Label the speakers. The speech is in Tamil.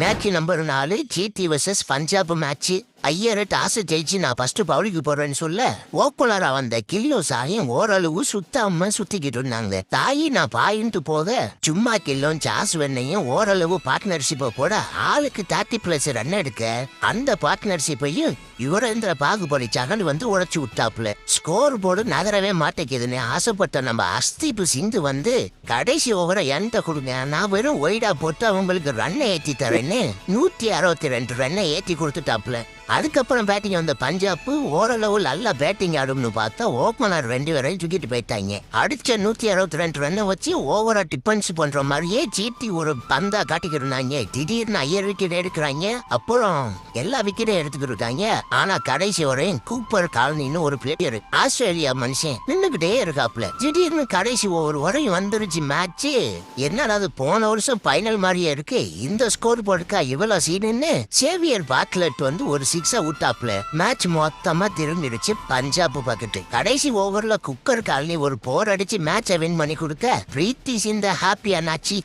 Speaker 1: Match number 4 GT versus Punjab match. Iyer toss ஜெயிச்சு நான் ஃபர்ஸ்ட் பவுலிக்கு போறேன்னு சொல்ல ஓப்பனரா வந்த கில்லோ சாயும் ஓரளவு சுத்தாம சுத்திக்கிட்டு இருந்தாங்க. தாயி நான் பாயின்ட்டு போக சும்மா கில்லோன் சாஸ் வெண்ணையும் ஓரளவு பார்ட்னர்ஷிப்பை போட ஆளுக்கு 30+ ரன் எடுக்க அந்த பார்ட்னர்ஷிப்பையும் யுவரேந்திர பாகுபலி சகல் வந்து உடைச்சு விட்டாப்புல. ஸ்கோர் போர்டு நகரவே மாட்டேங்குதுன்னு ஆசைப்பட்ட நம்ம அஸ்தீப் சிந்து வந்து கடைசி ஓவரை என்கிட்ட கொடுங்க, நான் வெறும் ஒய்டா போட்டு அவங்களுக்கு ரன்னை ஏற்றி தரேன்னு 162 ரன்னை ஏற்றி கொடுத்துட்டாப்புல. அதுக்கப்புறம் பேட்டிங் வந்த பஞ்சாப் ஓரளவு நல்லா பேட்டிங் ஆடும்னு பார்த்தா ஓப்பனர் 2 பேரையும் தூக்கிட்டு போயிட்டாங்க. அடிச்ச 162 ரன்னை வச்சு ஓவரா டிஃபென்ஸ் பண்ற மாதிரியே ஜிடி ஒரு பந்தா காட்டிக்கிட்டு இருந்தாங்க. திடீர்னு 5 விக்கெட் எடுக்கிறாங்க, அப்புறம் எல்லா விக்கெட்டும் எடுத்துக்கிட்டு இருக்காங்க. ஆனா கடைசி வரையும் கூப்பர் காலனின்னு ஒரு பிளேயர் ஆஸ்திரேலியா மனுஷன் நின்னுகிட்டே இருக்காப்ல. திடீர்னு கடைசி ஓவர் வரையும் வந்துருச்சு மேட்ச். என்னடா அது போன வருஷம் ஃபைனல் மாதிரியே இருக்கு, இந்த ஸ்கோர் போர்டுக்கா இவ்வளவு சீனுன்னு சேவியர் பாட்லெட் வந்து ஒரு 6 விட்டாப்ல. மேட்ச் மொத்தமா திரும்பிடுச்சு பஞ்சாப் பக்கெட்டு. கடைசி ஓவர்ல குக்கர் காலனி ஒரு போர் அடிச்சு மேட்சை வின் பண்ணி கொடுக்க பிரீத்தி சிந்த ஹாப்பி ஆனாச்சு.